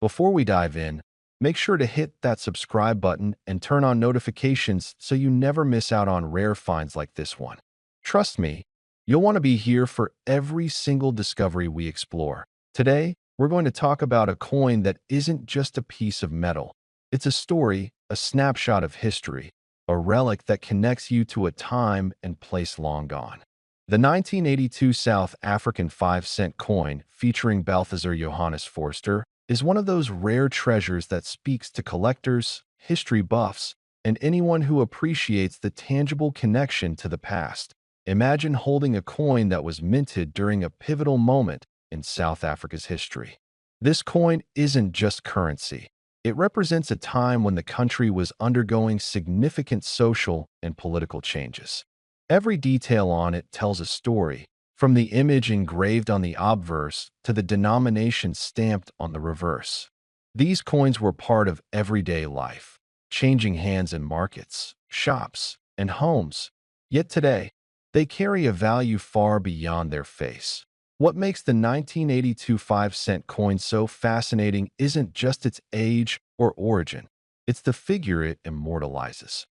Before we dive in, make sure to hit that subscribe button and turn on notifications so you never miss out on rare finds like this one. Trust me, you'll want to be here for every single discovery we explore. Today, we're going to talk about a coin that isn't just a piece of metal. It's a story, a snapshot of history, a relic that connects you to a time and place long gone. The 1982 South African 5-cent coin, featuring Balthazar Johannes Forster, is one of those rare treasures that speaks to collectors, history buffs, and anyone who appreciates the tangible connection to the past. Imagine holding a coin that was minted during a pivotal moment in South Africa's history. This coin isn't just currency. It represents a time when the country was undergoing significant social and political changes. Every detail on it tells a story, from the image engraved on the obverse to the denomination stamped on the reverse. These coins were part of everyday life, changing hands in markets, shops, and homes. Yet today, they carry a value far beyond their face. What makes the 1982 5-cent coin so fascinating isn't just its age or origin, it's the figure it immortalizes.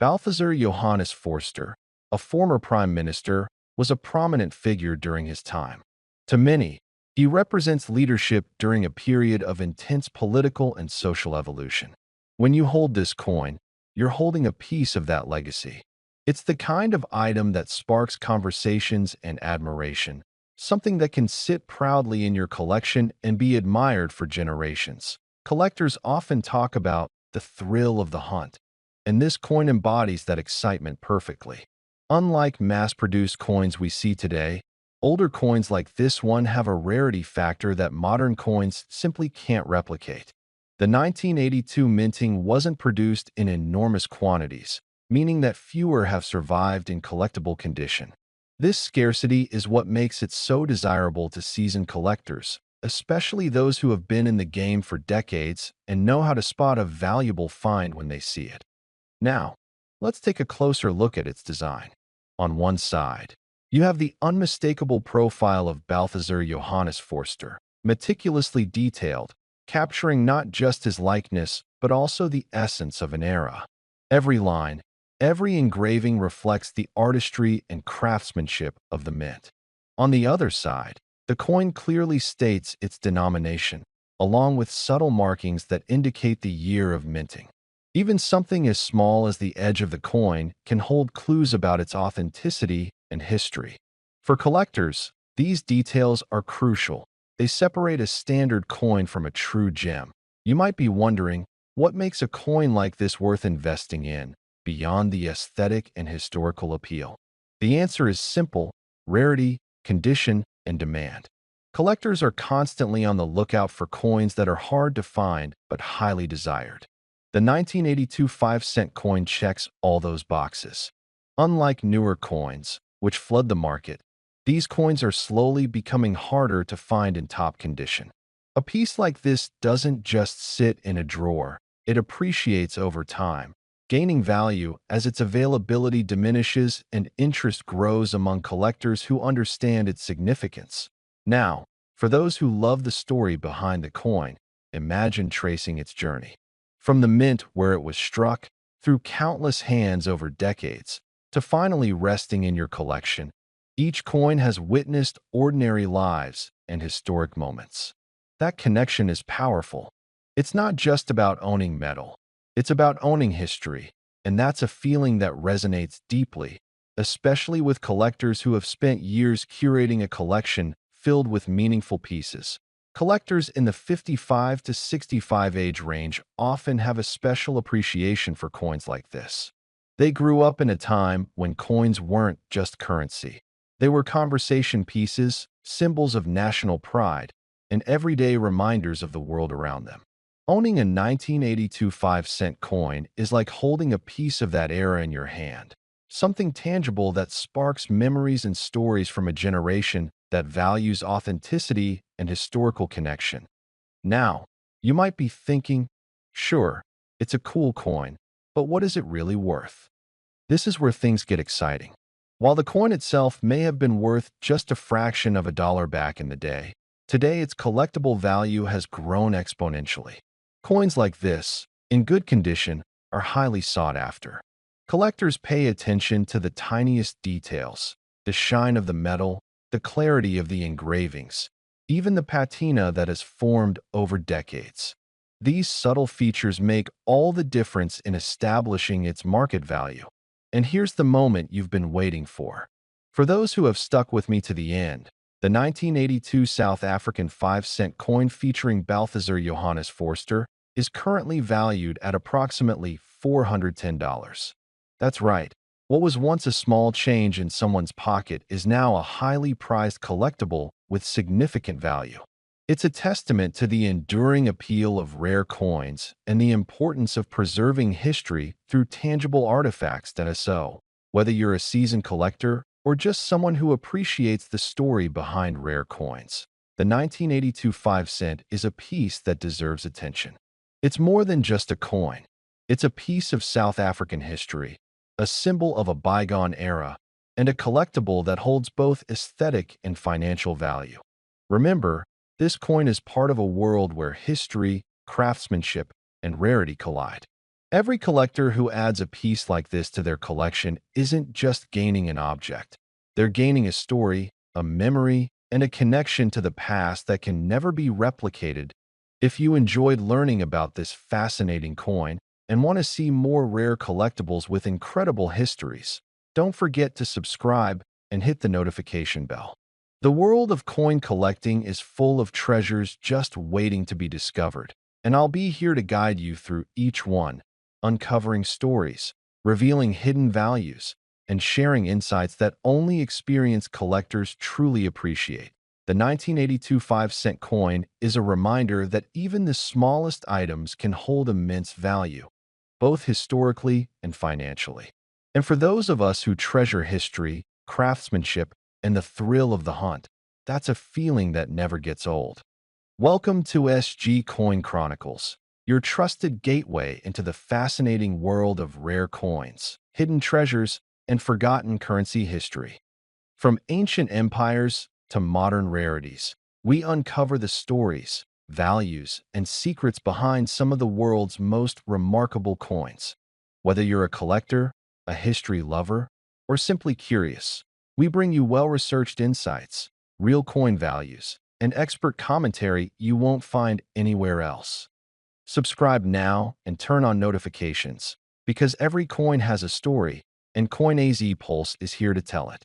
Balthazar Johannes Forster, a former prime minister, was a prominent figure during his time. To many, he represents leadership during a period of intense political and social evolution. When you hold this coin, you're holding a piece of that legacy. It's the kind of item that sparks conversations and admiration, something that can sit proudly in your collection and be admired for generations. Collectors often talk about the thrill of the hunt, and this coin embodies that excitement perfectly. Unlike mass-produced coins we see today, older coins like this one have a rarity factor that modern coins simply can't replicate. The 1982 minting wasn't produced in enormous quantities, meaning that fewer have survived in collectible condition. This scarcity is what makes it so desirable to seasoned collectors, especially those who have been in the game for decades and know how to spot a valuable find when they see it. Now, let's take a closer look at its design. On one side, you have the unmistakable profile of Balthazar Johannes Forster, meticulously detailed, capturing not just his likeness, but also the essence of an era. Every line, every engraving reflects the artistry and craftsmanship of the mint. On the other side, the coin clearly states its denomination, along with subtle markings that indicate the year of minting. Even something as small as the edge of the coin can hold clues about its authenticity and history. For collectors, these details are crucial. They separate a standard coin from a true gem. You might be wondering, what makes a coin like this worth investing in, beyond the aesthetic and historical appeal? The answer is simple: rarity, condition, and demand. Collectors are constantly on the lookout for coins that are hard to find but highly desired. The 1982 5-cent coin checks all those boxes. Unlike newer coins, which flood the market, these coins are slowly becoming harder to find in top condition. A piece like this doesn't just sit in a drawer, it appreciates over time, gaining value as its availability diminishes and interest grows among collectors who understand its significance. Now, for those who love the story behind the coin, imagine tracing its journey. From the mint where it was struck, through countless hands over decades, to finally resting in your collection, each coin has witnessed ordinary lives and historic moments. That connection is powerful. It's not just about owning metal. It's about owning history, and that's a feeling that resonates deeply, especially with collectors who have spent years curating a collection filled with meaningful pieces. Collectors in the 55 to 65 age range often have a special appreciation for coins like this. They grew up in a time when coins weren't just currency. They were conversation pieces, symbols of national pride, and everyday reminders of the world around them. Owning a 1982 5-cent coin is like holding a piece of that era in your hand, something tangible that sparks memories and stories from a generation that values authenticity and historical connection. Now, you might be thinking, sure, it's a cool coin, but what is it really worth? This is where things get exciting. While the coin itself may have been worth just a fraction of a dollar back in the day, Today, its collectible value has grown exponentially. Coins like this, in good condition, are highly sought after. Collectors pay attention to the tiniest details, the shine of the metal, the clarity of the engravings, even the patina that has formed over decades. These subtle features make all the difference in establishing its market value. And here's the moment you've been waiting for. For those who have stuck with me to the end, the 1982 South African 5-cent coin featuring Balthazar Johannes Forster is currently valued at approximately $410. That's right. What was once a small change in someone's pocket is now a highly prized collectible with significant value. It's a testament to the enduring appeal of rare coins and the importance of preserving history through tangible artifacts that are so. Whether you're a seasoned collector or just someone who appreciates the story behind rare coins, the 1982 5-cent is a piece that deserves attention. It's more than just a coin. It's a piece of South African history, a symbol of a bygone era, and a collectible that holds both aesthetic and financial value. Remember, this coin is part of a world where history, craftsmanship, and rarity collide. Every collector who adds a piece like this to their collection isn't just gaining an object. They're gaining a story, a memory, and a connection to the past that can never be replicated. If you enjoyed learning about this fascinating coin and want to see more rare collectibles with incredible histories, don't forget to subscribe and hit the notification bell. The world of coin collecting is full of treasures just waiting to be discovered, and I'll be here to guide you through each one, uncovering stories, revealing hidden values, and sharing insights that only experienced collectors truly appreciate. The 1982 5-cent coin is a reminder that even the smallest items can hold immense value, both historically and financially. And for those of us who treasure history, craftsmanship, and the thrill of the hunt, that's a feeling that never gets old. Welcome to SG Coin Chronicles, your trusted gateway into the fascinating world of rare coins, hidden treasures, and forgotten currency history. From ancient empires to modern rarities, we uncover the stories, values, and secrets behind some of the world's most remarkable coins. Whether you're a collector, a history lover, or simply curious, we bring you well-researched insights, real coin values, and expert commentary you won't find anywhere else. Subscribe now and turn on notifications, because every coin has a story, and CoinAZ Pulse is here to tell it.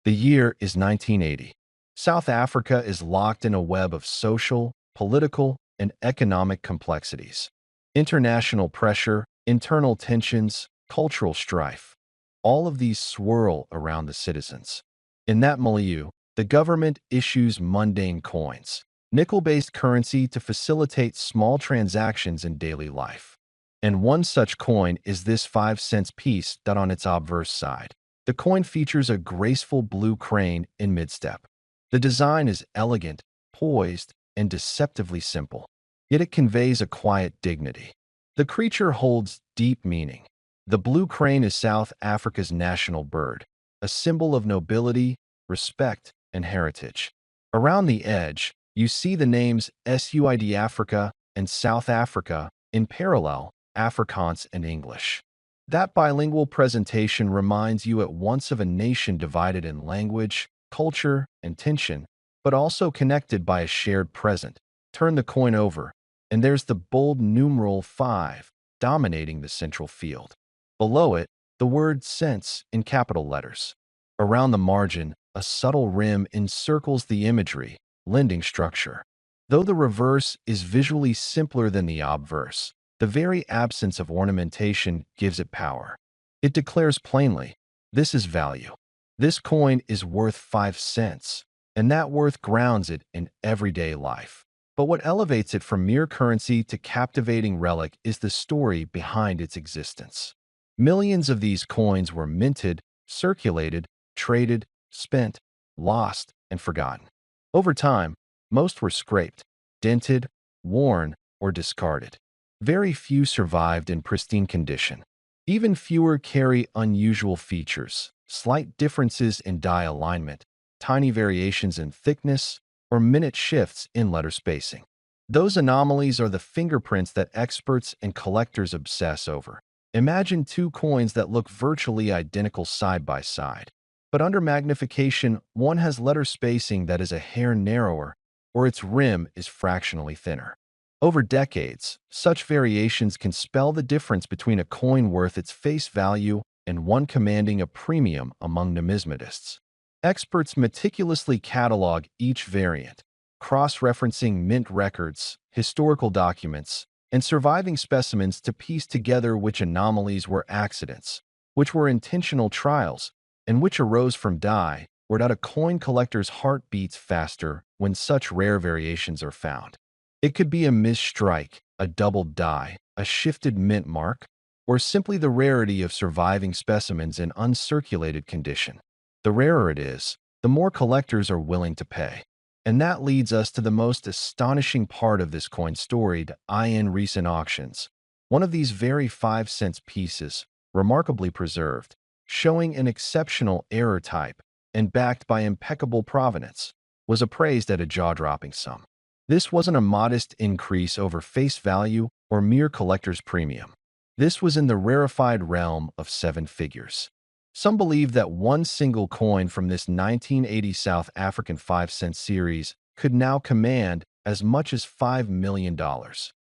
The year is 1980. South Africa is locked in a web of social, political, and economic complexities. International pressure, internal tensions, cultural strife. All of these swirl around the citizens. In that milieu, the government issues mundane coins, nickel-based currency to facilitate small transactions in daily life. And one such coin is this 5-cent piece that on its obverse side. The coin features a graceful blue crane in midstep. The design is elegant, poised, and deceptively simple, yet it conveys a quiet dignity. The creature holds deep meaning. The blue crane is South Africa's national bird, a symbol of nobility, respect, and heritage. Around the edge, you see the names SUID Africa and South Africa in parallel, Afrikaans and English. That bilingual presentation reminds you at once of a nation divided in language, culture, and tension, but also connected by a shared present. Turn the coin over, and there's the bold numeral 5 dominating the central field. Below it, the word cents in capital letters. Around the margin, a subtle rim encircles the imagery, lending structure. Though the reverse is visually simpler than the obverse, the very absence of ornamentation gives it power. It declares plainly, this is value. This coin is worth 5 cents, and that worth grounds it in everyday life. But what elevates it from mere currency to captivating relic is the story behind its existence. Millions of these coins were minted, circulated, traded, spent, lost, and forgotten. Over time, most were scraped, dented, worn, or discarded. Very few survived in pristine condition. Even fewer carry unusual features, slight differences in die alignment, tiny variations in thickness, or minute shifts in letter spacing. Those anomalies are the fingerprints that experts and collectors obsess over. Imagine two coins that look virtually identical side by side. But under magnification, one has letter spacing that is a hair narrower, or its rim is fractionally thinner. Over decades, such variations can spell the difference between a coin worth its face value and one commanding a premium among numismatists. Experts meticulously catalog each variant, cross-referencing mint records, historical documents, and surviving specimens to piece together which anomalies were accidents, which were intentional trials, and which arose from die, or that a coin collector's heart beats faster when such rare variations are found. It could be a misstrike, a doubled die, a shifted mint mark, or simply the rarity of surviving specimens in uncirculated condition. The rarer it is, the more collectors are willing to pay. And that leads us to the most astonishing part of this coin story, in recent auctions. One of these very 5-cent pieces, remarkably preserved, showing an exceptional error type and backed by impeccable provenance, was appraised at a jaw-dropping sum. This wasn't a modest increase over face value or mere collector's premium. This was in the rarefied realm of 7 figures. Some believe that one single coin from this 1980 South African 5-cent series could now command as much as $5 million.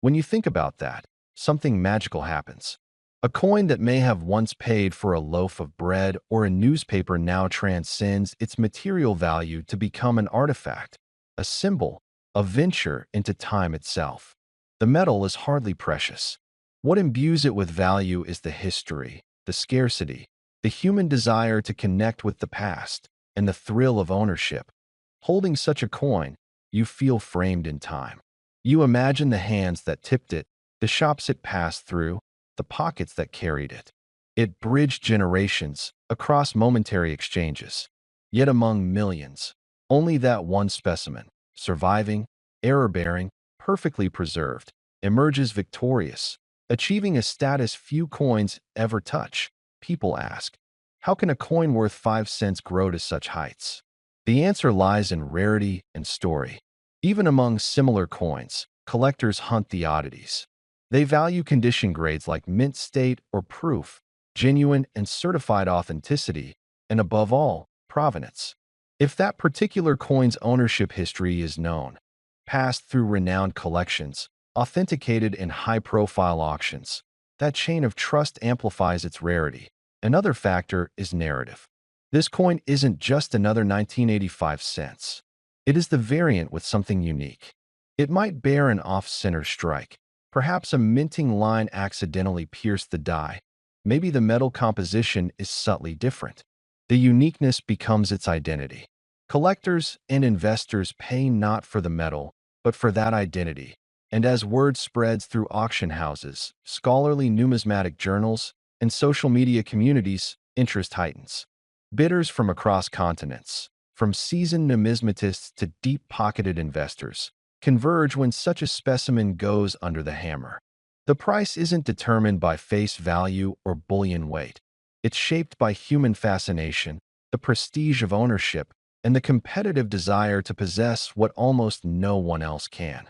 When you think about that, something magical happens. A coin that may have once paid for a loaf of bread or a newspaper now transcends its material value to become an artifact, a symbol, a venture into time itself. The metal is hardly precious. What imbues it with value is the history, the scarcity, the human desire to connect with the past, and the thrill of ownership. Holding such a coin, you feel framed in time. You imagine the hands that tipped it, the shops it passed through, the pockets that carried it. It bridged generations across momentary exchanges. Yet among millions, only that one specimen, surviving, error-bearing, perfectly preserved, emerges victorious, achieving a status few coins ever touch. People ask, how can a coin worth 5 cents grow to such heights? The answer lies in rarity and story. Even among similar coins, collectors hunt the oddities. They value condition grades like mint state or proof, genuine and certified authenticity, and above all, provenance. If that particular coin's ownership history is known, passed through renowned collections, authenticated in high-profile auctions, that chain of trust amplifies its rarity. Another factor is narrative. This coin isn't just another 1985 cents. It is the variant with something unique. It might bear an off-center strike. Perhaps a minting line accidentally pierced the die. Maybe the metal composition is subtly different. The uniqueness becomes its identity. Collectors and investors pay not for the metal, but for that identity. And as word spreads through auction houses, scholarly numismatic journals, and social media communities, interest heightens. Bidders from across continents, from seasoned numismatists to deep-pocketed investors, converge when such a specimen goes under the hammer. The price isn't determined by face value or bullion weight. It's shaped by human fascination, the prestige of ownership, and the competitive desire to possess what almost no one else can.